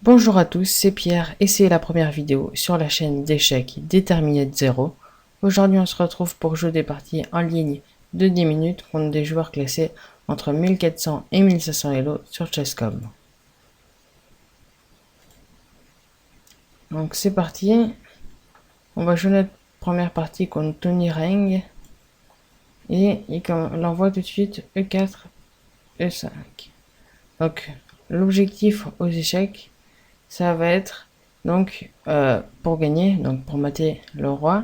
Bonjour à tous, c'est Pierre et c'est la première vidéo sur la chaîne d'échecs Determined Zero. Aujourd'hui on se retrouve pour jouer des parties en ligne de 10 minutes contre des joueurs classés entre 1400 et 1500 Elo sur Chess.com. Donc c'est parti, on va jouer notre première partie contre Tony Reng et il envoie tout de suite E4, E5. Donc l'objectif aux échecs, ça va être donc pour gagner, donc pour mater le roi,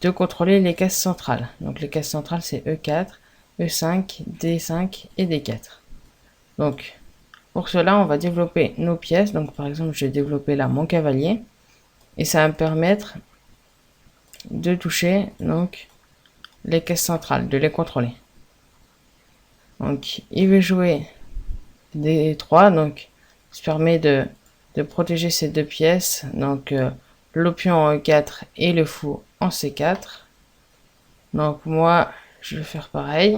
de contrôler les cases centrales. Donc les cases centrales c'est E4, E5, D5 et D4. Donc pour cela on va développer nos pièces. Donc par exemple je vais développer là mon cavalier et ça va me permettre de toucher donc les cases centrales, de les contrôler. Donc il veut jouer D3, donc ça permet de protéger ces deux pièces, donc l'opion en E4 et le fou en C4. Donc moi je vais faire pareil.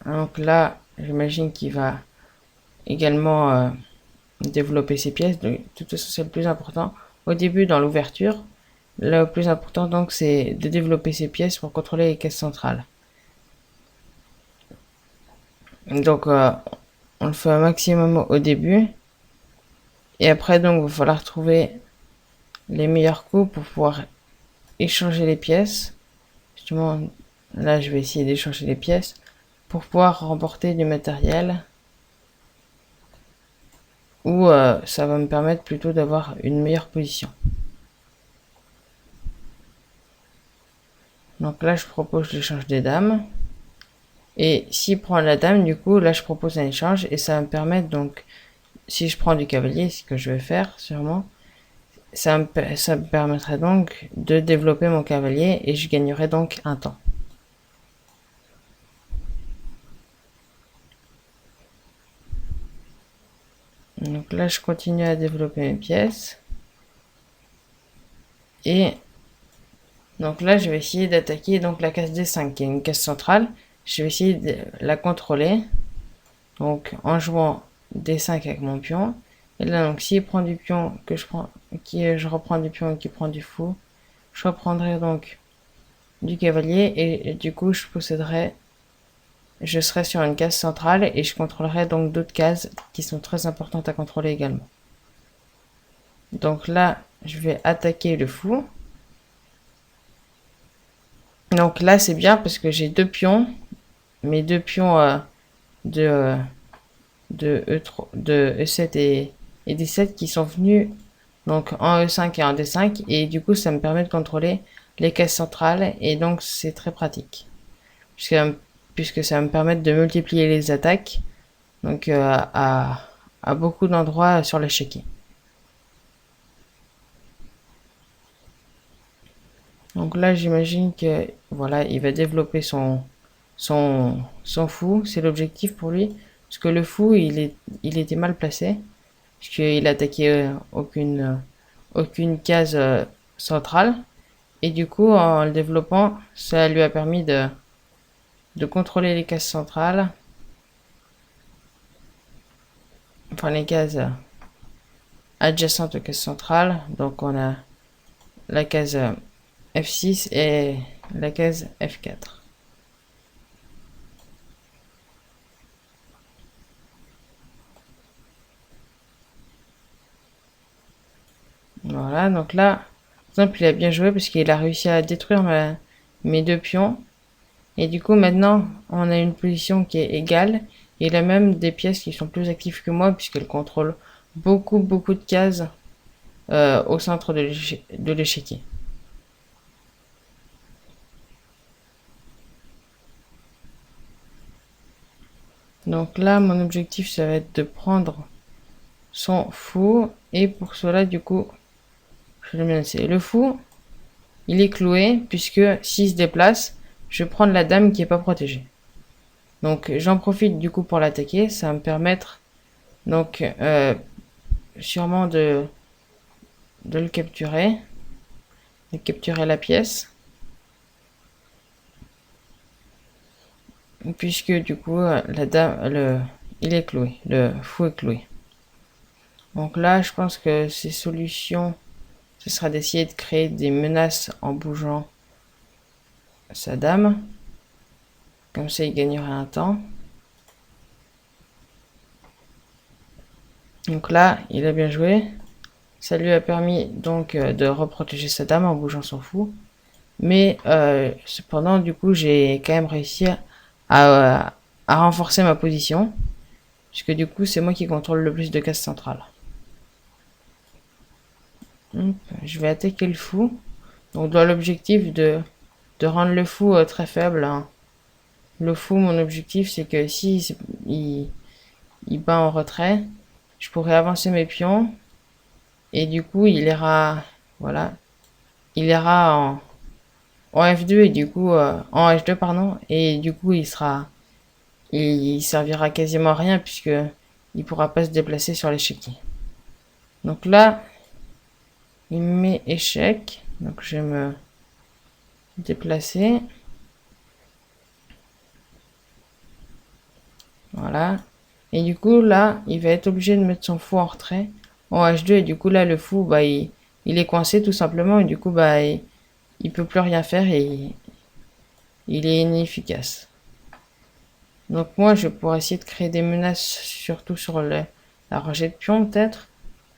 Donc là j'imagine qu'il va également développer ses pièces. De toute façon c'est le plus important au début dans l'ouverture. Le plus important donc c'est de développer ses pièces pour contrôler les caisses centrales. Donc on le fait un maximum au début. Et après donc il va falloir trouver les meilleurs coups pour pouvoir échanger les pièces. Justement là je vais essayer d'échanger les pièces pour pouvoir remporter du matériel. Ou ça va me permettre plutôt d'avoir une meilleure position. Donc là je propose l'échange des dames. Et s'il prend la dame, du coup là je propose un échange et ça va me permettre donc, si je prends du cavalier, ce que je vais faire sûrement, ça me permettrait donc de développer mon cavalier et je gagnerai donc un temps. Donc là je continue à développer mes pièces. Et donc là je vais essayer d'attaquer donc la case D5 qui est une case centrale. Je vais essayer de la contrôler. Donc en jouant D5 avec mon pion. Et là donc s'il prend du pion que je prends, je reprends du pion qui prend du fou, je reprendrai donc du cavalier et du coup je serai sur une case centrale et je contrôlerai donc d'autres cases qui sont très importantes à contrôler également. Donc là je vais attaquer le fou. Donc là c'est bien parce que j'ai deux pions, mes deux pions de E7 et D7 qui sont venus donc en E5 et en D5 et du coup ça me permet de contrôler les cases centrales et donc c'est très pratique puisque ça va me permettre de multiplier les attaques donc à beaucoup d'endroits sur l'échiquier. Donc là j'imagine que voilà il va développer son fou, c'est l'objectif pour lui parce que le fou il était mal placé puisqu'il attaquait aucune case centrale. Et du coup, en le développant, ça lui a permis de contrôler les cases centrales, enfin les cases adjacentes aux cases centrales. Donc on a la case F6 et la case F4. Voilà, donc là, par exemple, il a bien joué parce qu'il a réussi à détruire mes deux pions. Et du coup, maintenant, on a une position qui est égale. Et il a même des pièces qui sont plus actives que moi puisqu'elles contrôlent beaucoup de cases au centre de l'échiquier. Donc là, mon objectif, ça va être de prendre son fou. Et pour cela, du coup, je vais le menacer. Le fou, il est cloué puisque s'il se déplace, je vais prendre la dame qui n'est pas protégée. Donc j'en profite du coup pour l'attaquer. Ça va me permettre donc sûrement de le capturer. De capturer la pièce. puisque du coup la dame, il est cloué, le fou est cloué. Donc là, je pense que ces solutions, ce sera d'essayer de créer des menaces en bougeant sa dame. Comme ça, il gagnerait un temps. Donc là, il a bien joué. Ça lui a permis donc de reprotéger sa dame en bougeant son fou. Mais cependant, du coup, j'ai quand même réussi à renforcer ma position. Puisque du coup, c'est moi qui contrôle le plus de cases centrales. Je vais attaquer le fou. Donc dans l'objectif de rendre le fou très faible. Hein. Le fou, mon objectif, c'est que si il bat en retrait, je pourrais avancer mes pions. Et du coup, il ira... Voilà. Il ira en F2 et du coup... en H2, pardon. Et du coup, il servira quasiment à rien puisque il pourra pas se déplacer sur l'échiquier. Donc là, il met échec. Donc je vais me déplacer. Voilà. Et du coup, là, il va être obligé de mettre son fou en retrait en H2. Et du coup, là, le fou, bah, il est coincé tout simplement. Et du coup, bah, il peut plus rien faire et il est inefficace. Donc moi, je pourrais essayer de créer des menaces surtout sur la rangée de pions peut-être.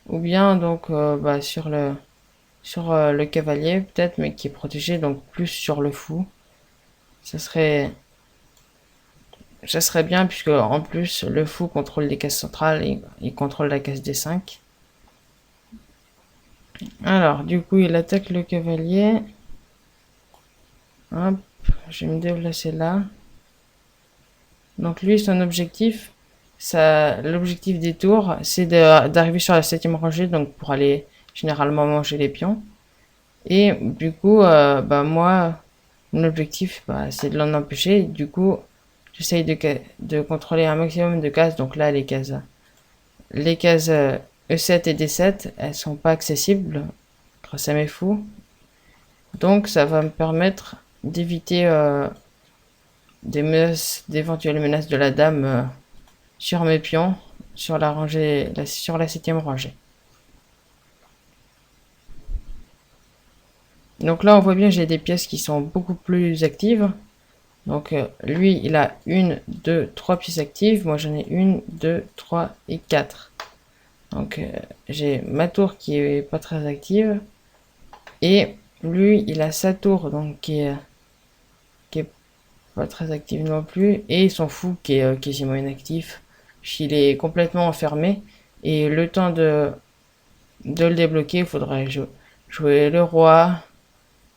Ou bien donc bah, sur le cavalier peut-être, mais qui est protégé, donc plus sur le fou. Ça serait bien puisque en plus le fou contrôle les cases centrales et il contrôle la case D5. Alors du coup il attaque le cavalier. Hop, je vais me déplacer là. Donc lui son objectif, l'objectif des tours, c'est d'arriver sur la 7ème rangée, donc pour aller généralement manger les pions. Et du coup, bah moi, mon objectif, bah, c'est de l'en empêcher. Du coup, j'essaye de contrôler un maximum de cases. Donc là, les cases E7 et D7, elles sont pas accessibles grâce à mes fous. Donc ça va me permettre d'éviter d'éventuelles menaces de la dame sur mes pions, sur la 7ème rangée. Donc là, on voit bien, j'ai des pièces qui sont beaucoup plus actives. Donc lui, il a 1, 2, 3 pièces actives. Moi, j'en ai 1, 2, 3 et 4. Donc j'ai ma tour qui est pas très active. Et lui, il a sa tour donc qui est pas très active non plus. Et son fou qui est quasiment inactif. Il est complètement enfermé. Et le temps de le débloquer, il faudrait jouer le roi,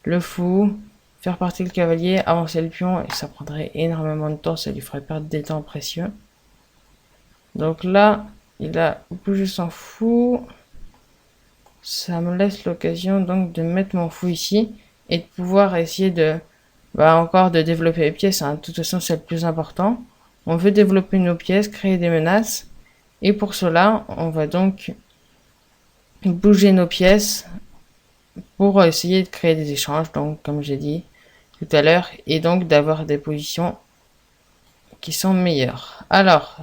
le fou, faire partir le cavalier, avancer le pion, et ça prendrait énormément de temps, ça lui ferait perdre des temps précieux. Donc là, il a bougé son fou. Ça me laisse l'occasion donc de mettre mon fou ici et de pouvoir essayer encore de développer les pièces. Hein. De toute façon, c'est le plus important. On veut développer nos pièces, créer des menaces. Et pour cela, on va donc bouger nos pièces pour essayer de créer des échanges. Donc, comme j'ai dit tout à l'heure, et donc d'avoir des positions qui sont meilleures. Alors,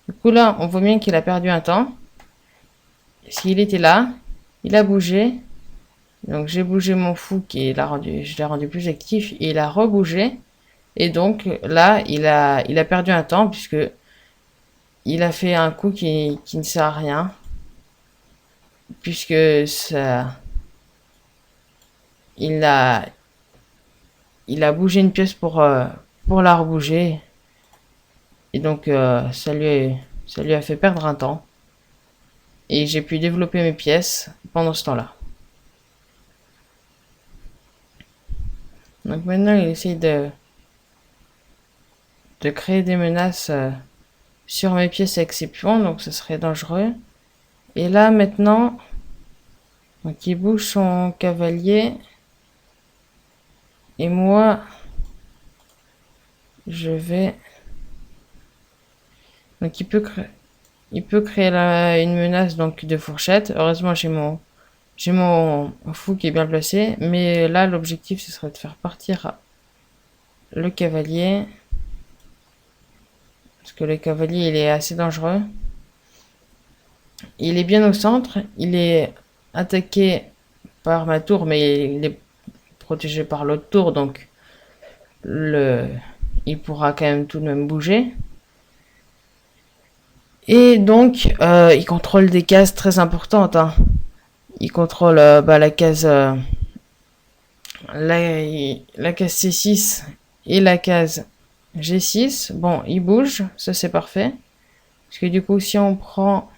du coup là, on voit bien qu'il a perdu un temps. S'il était là, il a bougé. Donc j'ai bougé mon fou je l'ai rendu plus actif et il a rebougé. Et donc là, il a perdu un temps puisque il a fait un coup qui ne sert à rien. Puisque ça, il a bougé une pièce pour la rebouger. Et donc ça lui a fait perdre un temps. Et j'ai pu développer mes pièces pendant ce temps-là. Donc maintenant, il essaye de créer des menaces sur mes pièces avec ses pions, donc ce serait dangereux. Et là, maintenant, donc il bouge son cavalier. Et moi, je vais... Donc il peut créer une menace donc de fourchette. Heureusement, j'ai mon fou qui est bien placé. Mais là, l'objectif, ce serait de faire partir le cavalier. Parce que le cavalier, il est assez dangereux. Il est bien au centre. Il est attaqué par ma tour, mais il est protégé par l'autre tour, donc il pourra quand même tout de même bouger. Et donc, il contrôle des cases très importantes. Hein. Il contrôle la case la case C6 et la case G6. Bon, il bouge, ça c'est parfait. Parce que du coup, si on prend,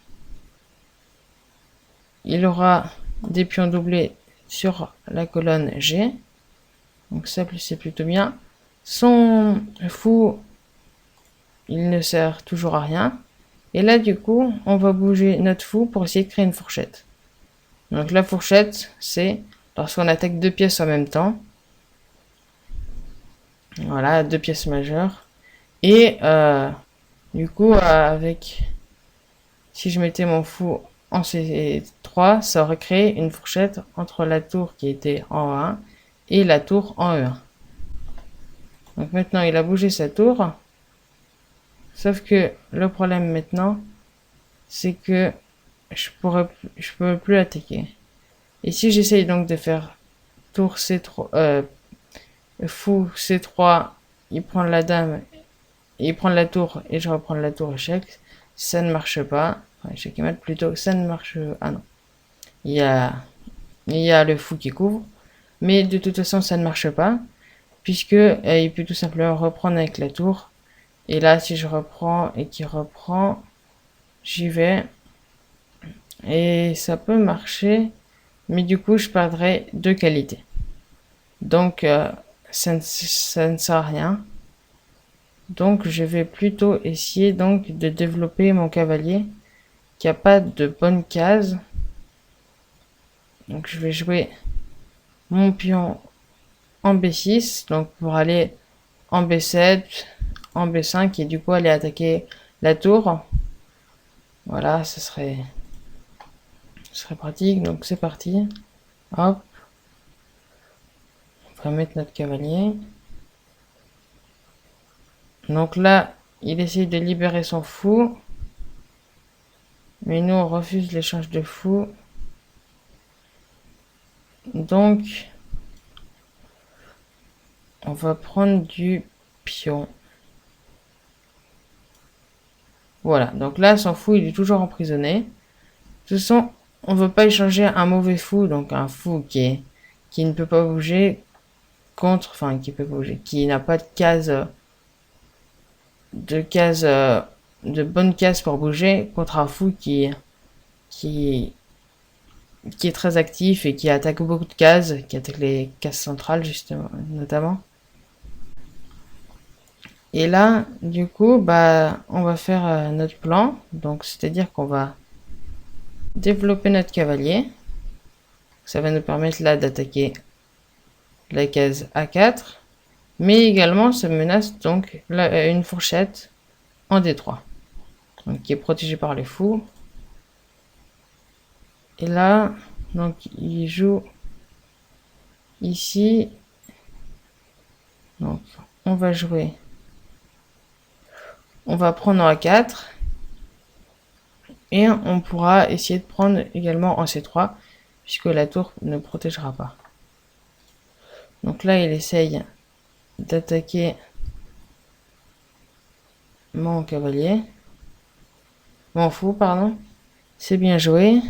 il aura des pions doublés sur la colonne G. Donc ça, c'est plutôt bien. Son fou, il ne sert toujours à rien. Et là, du coup, on va bouger notre fou pour essayer de créer une fourchette. Donc la fourchette, c'est lorsqu'on attaque deux pièces en même temps. Voilà, deux pièces majeures. Et du coup, si je mettais mon fou en C3, ça aurait créé une fourchette entre la tour qui était en E1 et la tour en E1. Donc maintenant, il a bougé sa tour. Sauf que le problème maintenant, c'est que je peux plus attaquer. Et si j'essaye donc de faire tour C3, fou C3, il prend la dame, il prend la tour et je reprends la tour échec, ça ne marche pas. Enfin, échec et mat plutôt, ça ne marche. Ah non. Il y a, il y a le fou qui couvre. Mais de toute façon, ça ne marche pas. Puisque il peut tout simplement reprendre avec la tour. Et là, si je reprends et qu'il reprend, j'y vais. Et ça peut marcher. Mais du coup, je perdrai deux qualités. Donc, ça ne sert à rien. Donc, je vais plutôt essayer donc de développer mon cavalier qui a pas de bonne case. Donc, je vais jouer mon pion en B6, donc pour aller en B7, en B5 et du coup aller attaquer la tour. Voilà, ce serait pratique. Donc c'est parti. Hop. On va mettre notre cavalier. Donc là, il essaye de libérer son fou. Mais nous, on refuse l'échange de fou. Donc, on va prendre du pion. Voilà, donc là, son fou, il est toujours emprisonné. De toute façon, on ne veut pas échanger un mauvais fou, donc un fou qui ne peut pas bouger, qui n'a pas de bonne case pour bouger, contre un fou qui est très actif et qui attaque beaucoup de cases, qui attaque les cases centrales, justement, notamment. Et là, du coup, on va faire notre plan. Donc, c'est-à-dire qu'on va développer notre cavalier. Ça va nous permettre là d'attaquer la case A4. Mais également, ça menace donc une fourchette en D3. Donc, qui est protégée par les fous. Et là, donc, il joue ici. Donc, on va jouer. On va prendre en A4. Et on pourra essayer de prendre également en C3, puisque la tour ne protégera pas. Donc là, il essaye d'attaquer mon cavalier. Mon fou, pardon. C'est bien joué.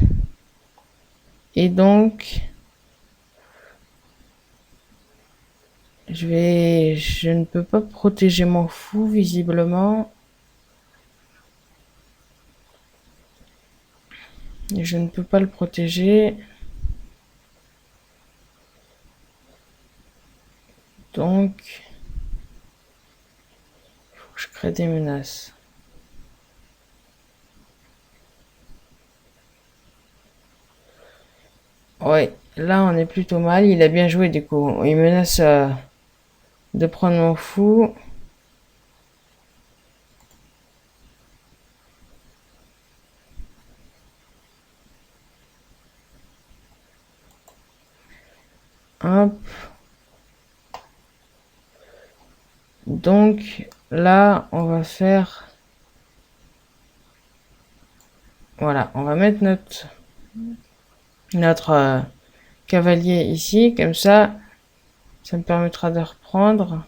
Et donc, je ne peux pas protéger mon fou, visiblement. Je ne peux pas le protéger. Donc, faut que je crée des menaces. Ouais, là on est plutôt mal. Il a bien joué du coup. Il menace de prendre mon fou. Hop. Donc là, on va faire Voilà, on va mettre notre cavalier ici, comme ça me permettra de reprendre.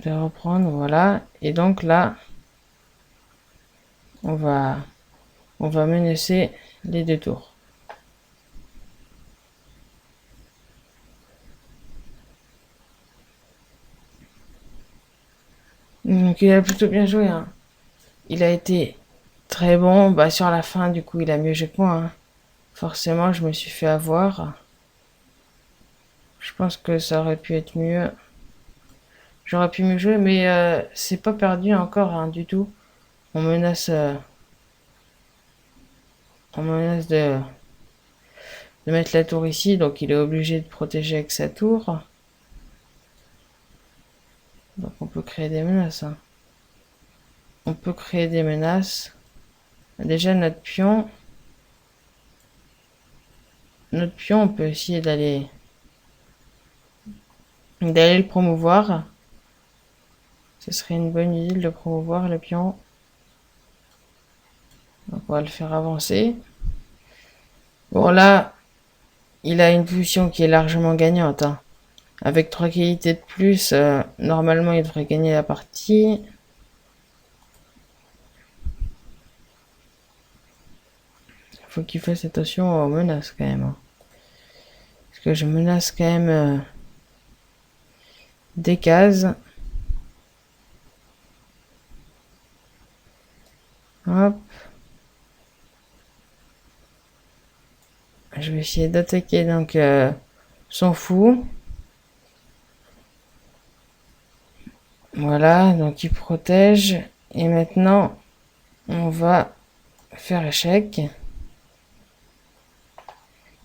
Voilà. Et donc là, on va menacer les 2 tours. Donc il a plutôt bien joué, hein. Il a été très bon. Bah, sur la fin, du coup, il a mieux joué que moi, hein. Forcément, je me suis fait avoir. Je pense que ça aurait pu être mieux. J'aurais pu mieux jouer, mais c'est pas perdu encore, hein, du tout. On menace, de mettre la tour ici, donc il est obligé de protéger avec sa tour. Donc on peut créer des menaces, hein. On peut créer des menaces. Déjà notre pion, on peut essayer d'aller le promouvoir. Ce serait une bonne idée de le promouvoir, le pion. Donc on va le faire avancer. Bon là, il a une position qui est largement gagnante, hein. Avec 3 qualités de plus, normalement il devrait gagner la partie. Faut qu'il fasse attention aux menaces quand même, hein. Parce que je menace quand même des cases. Hop. Je vais essayer d'attaquer donc son fou. Voilà, donc il protège. Et maintenant, on va faire échec.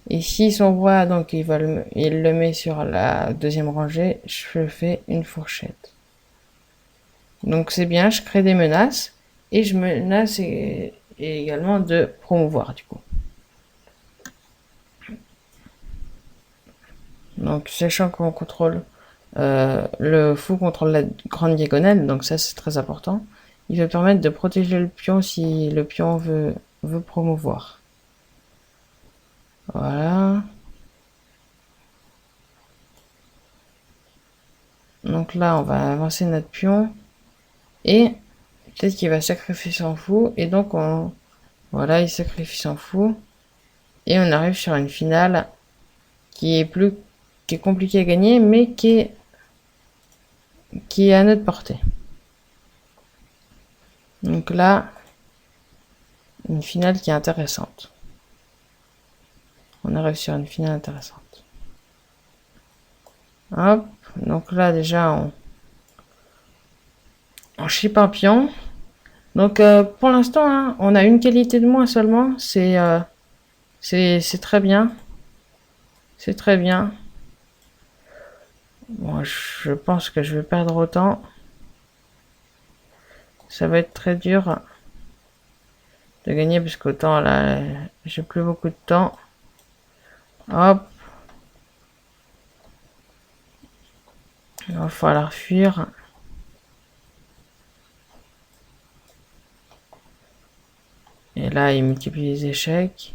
Et si son roi, donc il le met sur la 2e rangée, je fais une fourchette. Donc c'est bien, je crée des menaces. Et je menace également de promouvoir du coup. Donc sachant qu'on contrôle le fou contrôle la grande diagonale, donc ça c'est très important. Il va permettre de protéger le pion si le pion veut promouvoir. Voilà. Donc là on va avancer notre pion et peut-être qu'il va sacrifier son fou et donc voilà, il sacrifie son fou et on arrive sur une finale qui est compliquée à gagner mais qui est à notre portée. Donc là, une finale qui est intéressante. On arrive sur une finale intéressante. Hop, donc là déjà on chip un pion. Donc pour l'instant, hein, on a une qualité de moins seulement. C'est très bien. C'est très bien. Bon, je pense que je vais perdre autant. Ça va être très dur de gagner parce qu'autant là, j'ai plus beaucoup de temps. Hop. Il va falloir fuir. Et là, il multiplie les échecs.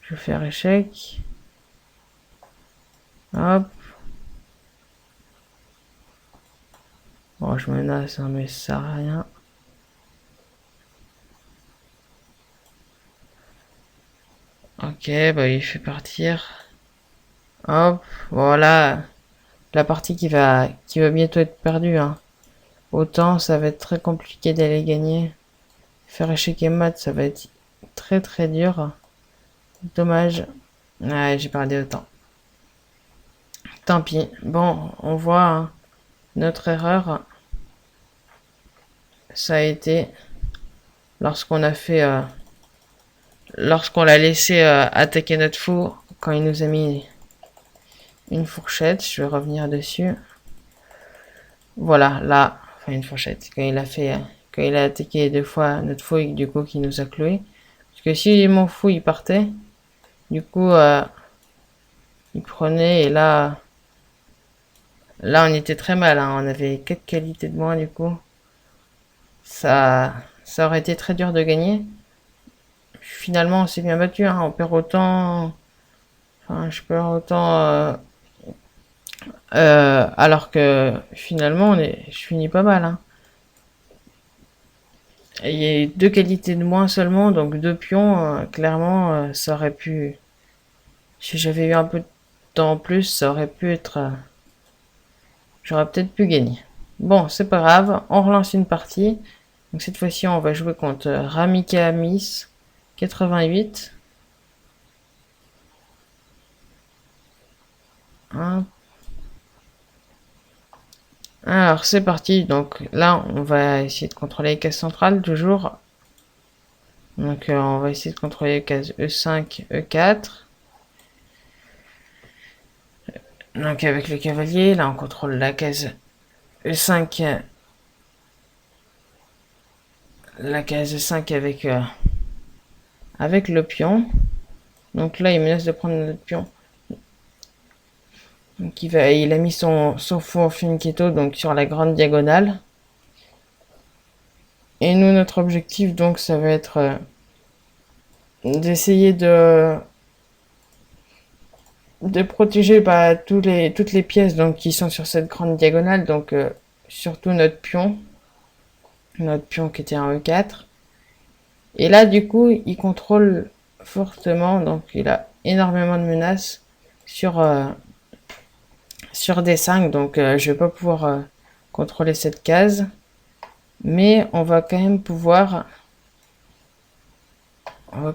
Je vais faire échec. Hop. Bon, je menace, hein, mais ça sert à rien. Ok, bah il fait partir. Hop, voilà. La partie qui va bientôt être perdue, hein. Autant ça va être très compliqué d'aller gagner. Faire échec et mat, ça va être très très dur. Dommage. Ouais, j'ai perdu autant. Tant pis. Bon, on voit, hein, notre erreur. Ça a été lorsqu'on a fait, lorsqu'on l'a laissé attaquer notre fou quand il nous a mis une fourchette. Je vais revenir dessus. Voilà, là, enfin une fourchette. Quand il a attaqué 2 fois notre fou et du coup qui nous a cloué. Parce que si mon fou il partait, du coup il prenait et là on était très mal, hein. On avait 4 qualités de moins du coup. Ça ça aurait été très dur de gagner. Finalement, on s'est bien battu, hein. On perd autant... Enfin, je perds autant... alors que finalement, je finis pas mal, hein. Il y a eu 2 qualités de moins seulement, donc 2 pions. Clairement, ça aurait pu... Si j'avais eu un peu de temps en plus, ça aurait pu être... j'aurais peut-être pu gagner. Bon, c'est pas grave, on relance une partie. Donc cette fois-ci, on va jouer contre Ramika Miss 88. Hein. Alors c'est parti. Donc là, on va essayer de contrôler les cases centrales toujours. Donc on va essayer de contrôler les cases E5, E4. Donc avec le cavalier, là on contrôle la case E5. La case E5 avec le pion. Donc là, il menace de prendre notre pion. Donc il a mis son four Fianchetto donc sur la grande diagonale. Et nous, notre objectif, donc, ça va être d'essayer de protéger toutes les pièces donc, qui sont sur cette grande diagonale. Donc surtout notre pion qui était en E4. Et là, du coup, il contrôle fortement, donc il a énormément de menaces sur D5, donc je vais pas pouvoir contrôler cette case, mais on va quand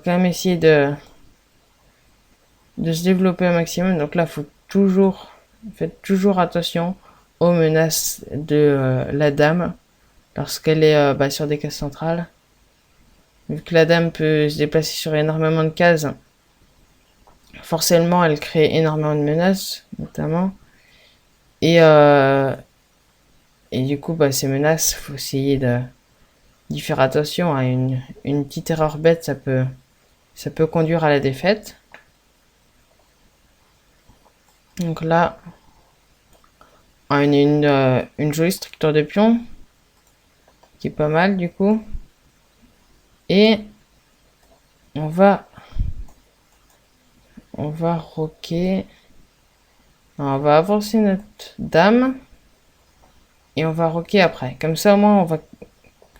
même essayer de se développer au maximum. Donc là, faites toujours attention aux menaces de la dame lorsqu'elle est sur des cases centrales. Vu que la dame peut se déplacer sur énormément de cases, forcément elle crée énormément de menaces, notamment. Et du coup, ces menaces, faut essayer d'y faire attention. Hein. Une petite erreur bête, ça peut conduire à la défaite. Donc là, on a une jolie structure de pion, qui est pas mal du coup. Et on va roquer. On va avancer notre dame. Et on va roquer après. Comme ça, au moins, on va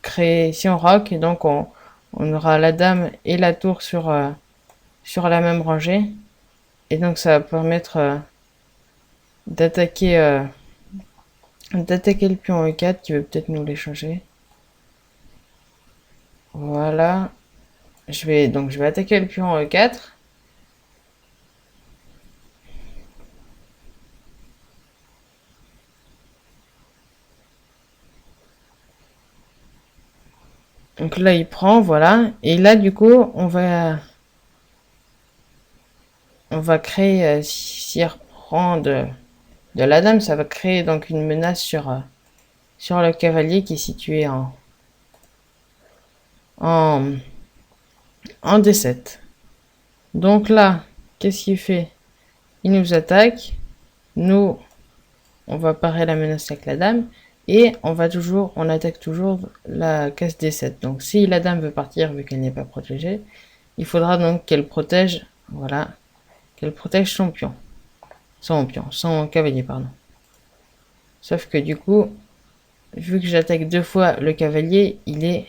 créer... Si on roque, donc on aura la dame et la tour sur la même rangée. Et donc, ça va permettre d'attaquer le pion E4 qui veut peut-être nous l'échanger. Voilà. Je vais attaquer le pion E4. Donc là, il prend, voilà. Et là, du coup, on va créer, s'il reprend de la dame, ça va créer donc une menace sur le cavalier qui est situé en D7. Donc là, qu'est-ce qu'il fait? Il nous attaque. Nous, on va parer la menace avec la dame. Et on attaque toujours la case D7. Donc si la dame veut partir, vu qu'elle n'est pas protégée, il faudra donc qu'elle protège, voilà, qu'elle protège son cavalier, pardon. Sauf que du coup, vu que j'attaque 2 fois le cavalier, il est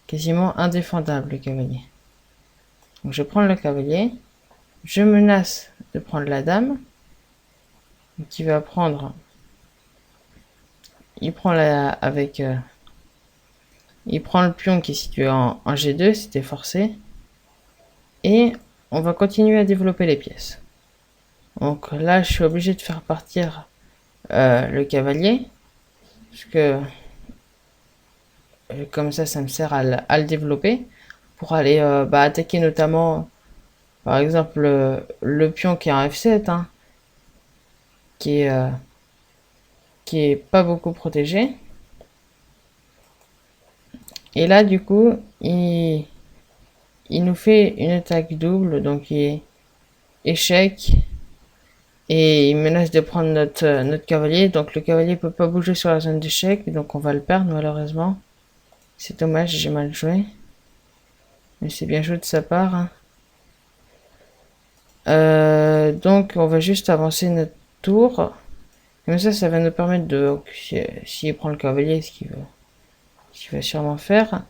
quasiment indéfendable, le cavalier. Donc je prends le cavalier, je menace de prendre la dame, qui va prendre... Il prend il prend le pion qui est situé en G2, c'était forcé. Et on va continuer à développer les pièces. Donc là, je suis obligé de faire partir le cavalier. Parce que comme ça me sert à le développer. Pour aller attaquer notamment, par exemple, le pion qui est en F7. Hein, qui est pas beaucoup protégé. Et là, du coup, il nous fait une attaque double, donc il est échec. Et il menace de prendre notre cavalier. Donc le cavalier peut pas bouger sur la zone d'échec, donc on va le perdre malheureusement. C'est dommage, j'ai mal joué. Mais c'est bien joué de sa part, hein. Donc on va juste avancer notre tour. Comme ça va nous permettre de... S'il prend le cavalier, ce qu'il va sûrement faire,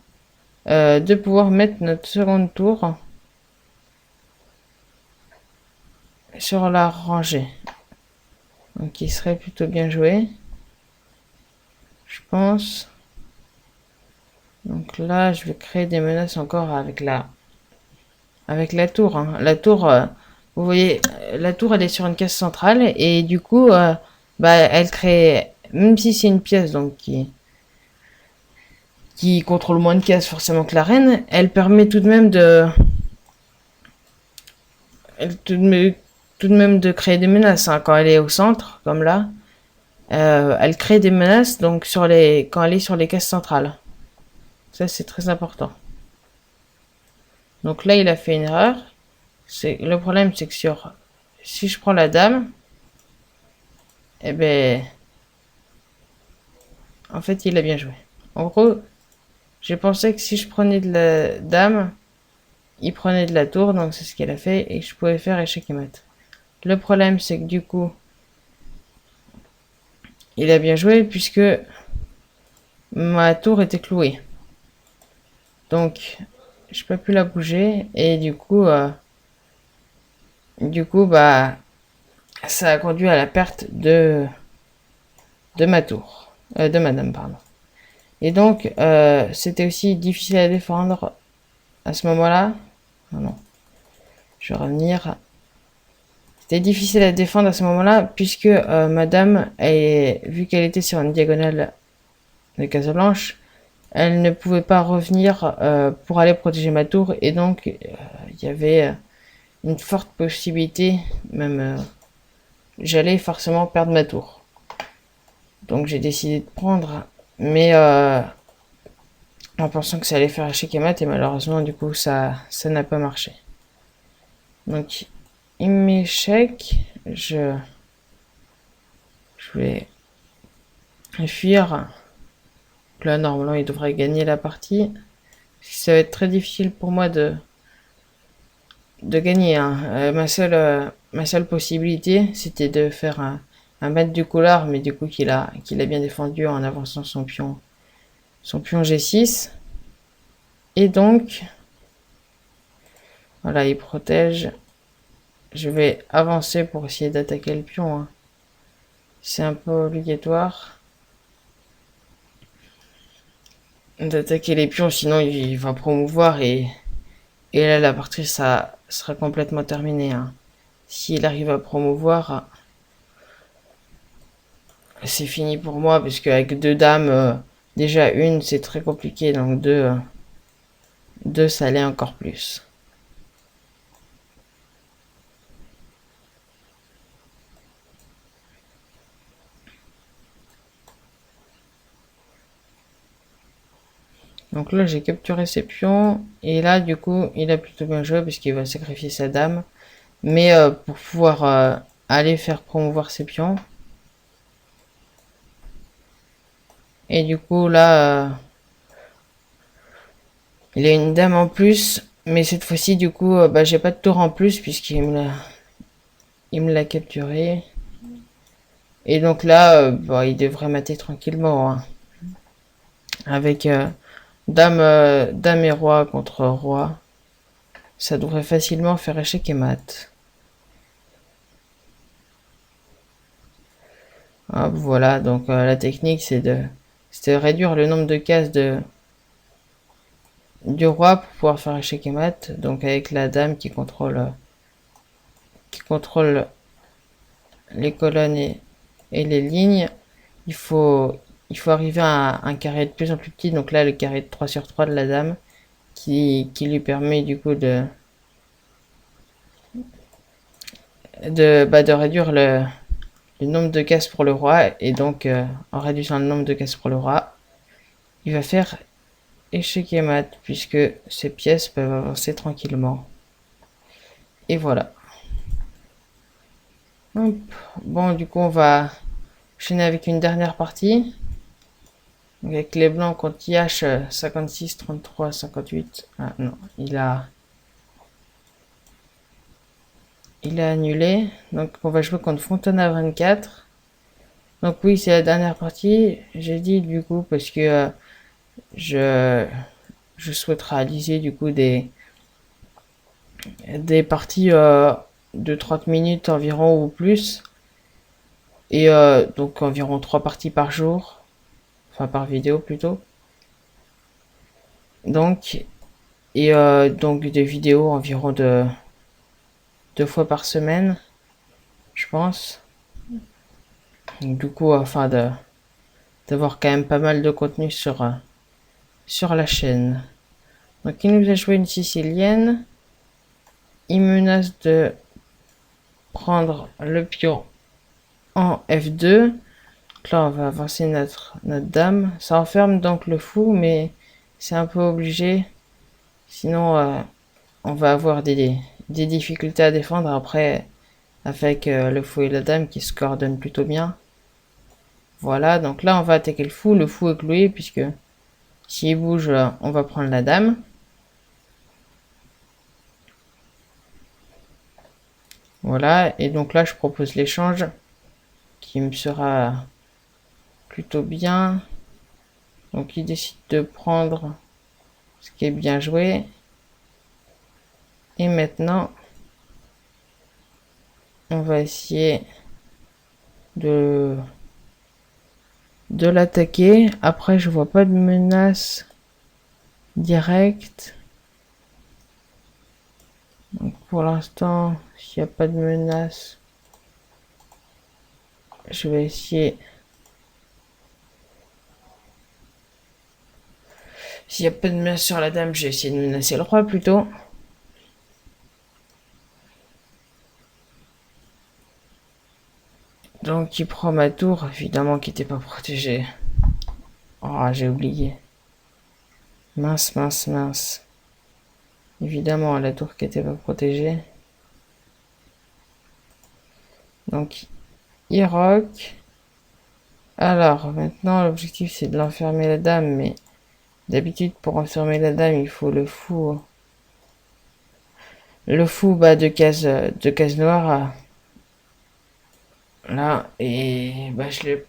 de pouvoir mettre notre seconde tour sur la rangée. Donc il serait plutôt bien joué, je pense. Donc là, je vais créer des menaces encore avec la tour, hein. La tour, vous voyez, la tour elle est sur une case centrale et du coup, bah, elle crée, même si c'est une pièce donc qui contrôle moins de cases forcément que la reine, elle permet tout de même tout de même de créer des menaces, hein, quand elle est au centre, comme là. Elle crée des menaces donc quand elle est sur les cases centrales. Ça c'est très important. Donc là il a fait une erreur. Le problème c'est que si je prends la dame, eh ben en fait il a bien joué. En gros, j'ai pensé que si je prenais de la dame, il prenait de la tour, donc c'est ce qu'il a fait et je pouvais faire échec et mat. Le problème c'est que du coup il a bien joué puisque ma tour était clouée. Donc je peux plus la bouger et du coup bah ça a conduit à la perte de ma tour, de madame pardon. Et donc c'était aussi difficile à défendre à ce moment-là. Non, non, je vais revenir. C'était difficile à défendre à ce moment-là puisque madame, vu qu'elle était sur une diagonale de case blanche, elle ne pouvait pas revenir pour aller protéger ma tour et donc il y avait une forte possibilité, même j'allais forcément perdre ma tour. Donc j'ai décidé de prendre, mais en pensant que ça allait faire échec et mat et malheureusement du coup ça n'a pas marché. Donc il m'échec, je vais fuir. Là normalement il devrait gagner la partie. Ça va être très difficile pour moi de gagner, hein. Ma seule possibilité, c'était de faire un maître du couloir, mais du coup qu'il a bien défendu en avançant son pion G6. Et donc, voilà, il protège. Je vais avancer pour essayer d'attaquer le pion, hein. C'est un peu obligatoire d'attaquer les pions, sinon il va promouvoir et là la partie ça sera complètement terminée, hein. S'il arrive à promouvoir, c'est fini pour moi parce qu'avec deux dames, déjà une c'est très compliqué, donc deux ça allait encore plus. Donc là j'ai capturé ses pions et là du coup il a plutôt bien joué parce qu'il va sacrifier sa dame, mais pour pouvoir aller faire promouvoir ses pions. Et du coup là il a une dame en plus, mais cette fois-ci du coup bah, j'ai pas de tour en plus puisqu'il me l'a capturé. Et donc là bah, il devrait mater tranquillement, hein. Avec dame et roi contre roi, ça devrait facilement faire échec et mat. Hop, voilà, donc la technique c'est de réduire le nombre de cases du roi pour pouvoir faire échec et mat. Donc avec la dame qui contrôle les colonnes et les lignes, il faut arriver à un carré de plus en plus petit. Donc là le carré de 3 sur 3 de la dame qui lui permet du coup de réduire le nombre de cases pour le roi, et donc en réduisant le nombre de cases pour le roi, il va faire échec et mat puisque ces pièces peuvent avancer tranquillement. Et voilà. Hop. Bon, du coup, on va enchaîner avec une dernière partie. Avec les blancs contre IH 56, 33, 58. Ah non, il a annulé. Donc on va jouer contre Fontana 24. Donc oui, c'est la dernière partie. J'ai dit du coup parce que je, je souhaite réaliser du coup des parties de 30 minutes environ ou plus. Et donc environ 3 parties par jour. Enfin par vidéo plutôt. Donc, donc des vidéos environ de 2 fois par semaine, je pense. Donc, du coup, afin d'avoir quand même pas mal de contenu sur la chaîne. Donc il nous a joué une sicilienne. Il menace de prendre le pion en F2. Donc là, on va avancer notre dame. Ça enferme donc le fou, mais c'est un peu obligé. Sinon, on va avoir des difficultés à défendre après avec le fou et la dame qui se coordonnent plutôt bien. Voilà, donc là, on va attaquer le fou. Le fou est cloué puisque s'il bouge, on va prendre la dame. Voilà, et donc là, je propose l'échange qui me sera plutôt bien. Donc il décide de prendre ce qui est bien joué. Et maintenant, on va essayer de l'attaquer. Après, je vois pas de menace directe. Donc pour l'instant, s'il n'y a pas de menace, je vais essayer. S'il n'y a pas de menace sur la dame, je vais essayer de menacer le roi plutôt. Donc il prend ma tour, évidemment qui n'était pas protégée. Oh, j'ai oublié. Mince, mince, mince. Évidemment, la tour qui n'était pas protégée. Donc, il rock. Alors, maintenant, l'objectif, c'est de l'enfermer la dame, mais d'habitude, pour enfermer la dame, il faut le fou. Le fou, bah, de case noire. Là, et bah, je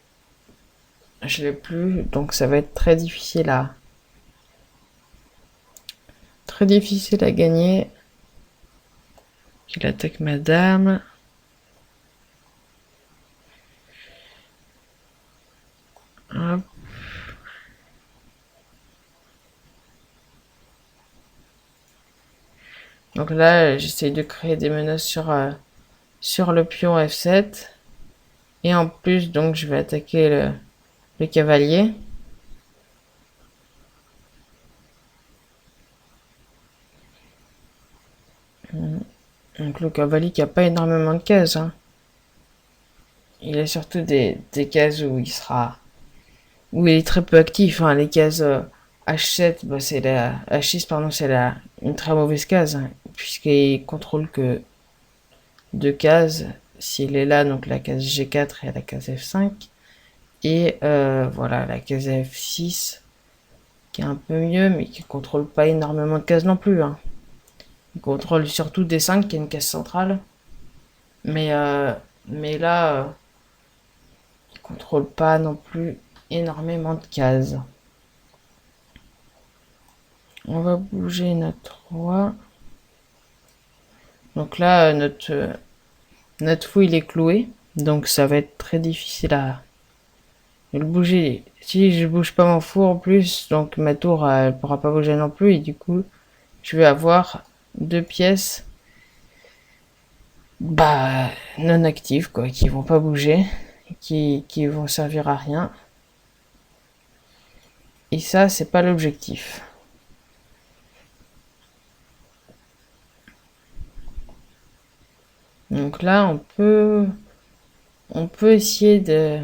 l'ai plus, donc ça va être très difficile à gagner. Il attaque ma dame. Hop. Donc là, j'essaye de créer des menaces sur le pion F7. Et en plus, donc, je vais attaquer le cavalier. Donc le cavalier qui a pas énormément de cases. Hein. Il a surtout des cases où il est très peu actif. Hein. Les cases H7, bah, c'est la H6, pardon, c'est une très mauvaise case, hein, puisqu'il contrôle que 2 cases. S'il est là, donc la case G4 et la case F5. Et voilà, la case F6, qui est un peu mieux, mais qui contrôle pas énormément de cases non plus. Hein. Il contrôle surtout D5, qui est une case centrale. Mais, là, il contrôle pas non plus énormément de cases. On va bouger notre roi. Donc là, notre fou, il est cloué. Donc ça va être très difficile à le bouger. Si je bouge pas mon fou en plus, donc ma tour, elle pourra pas bouger non plus. Et du coup, je vais avoir 2 pièces bah non actives, quoi, qui vont pas bouger, qui vont servir à rien. Et ça, c'est pas l'objectif. Donc là, on peut essayer de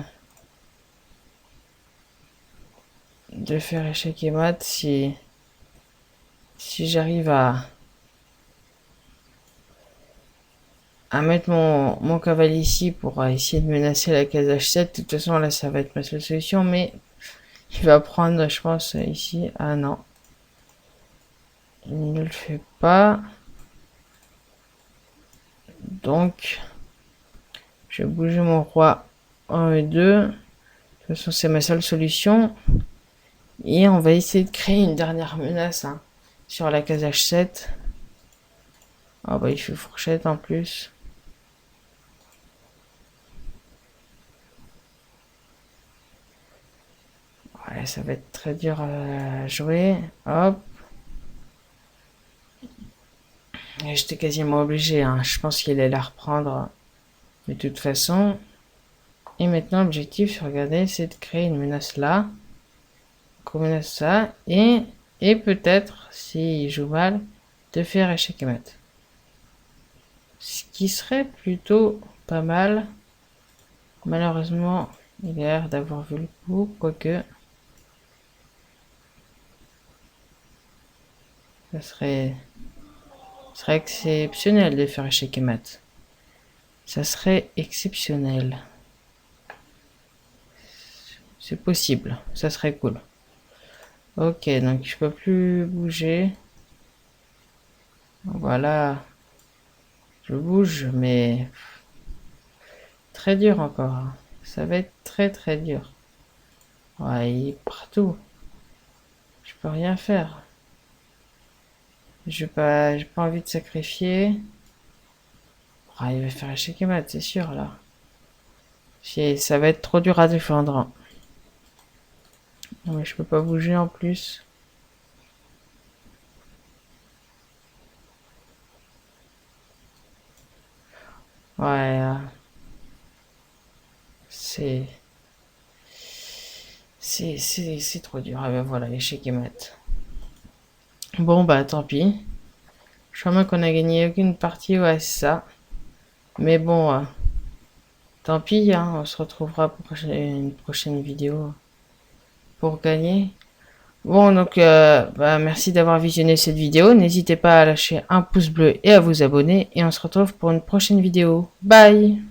faire échec et mat si j'arrive à mettre mon cavalier ici pour essayer de menacer la case H7. De toute façon, là, ça va être ma seule solution, mais Il va prendre, je pense, ici. Ah non. Il ne le fait pas. Donc, je vais bouger mon roi 1 et 2. De toute façon, c'est ma seule solution. Et on va essayer de créer une dernière menace hein, sur la case H7. Ah bah il fait fourchette en plus. Ouais, ça va être très dur à jouer. Hop. J'étais quasiment obligé. Hein. Je pense qu'il allait la reprendre de toute façon. Et maintenant, l'objectif, regardez, c'est de créer une menace là. Qu'on menace ça. Et peut-être, s'il joue mal, de faire échec et mat. Ce qui serait plutôt pas mal. Malheureusement, il a l'air d'avoir vu le coup, quoique. Ça serait exceptionnel de faire échec et mat. Ça serait exceptionnel. C'est possible. Ça serait cool. Ok, donc je peux plus bouger. Voilà. Je bouge, mais très dur encore. Ça va être très très dur. Ouais, il est partout. Je peux rien faire. J'ai pas envie de sacrifier. Ah, il va faire échec et mat, c'est sûr là. Ça va être trop dur à défendre. Non, mais je peux pas bouger en plus. Ouais, c'est c'est trop dur. Ah ben voilà, échec et mat. Bon bah tant pis. Je crois même qu'on a gagné aucune partie, ouais c'est ça. Mais bon, tant pis, hein, on se retrouvera pour une prochaine vidéo pour gagner. Bon donc bah, merci d'avoir visionné cette vidéo. N'hésitez pas à lâcher un pouce bleu et à vous abonner. Et on se retrouve pour une prochaine vidéo. Bye!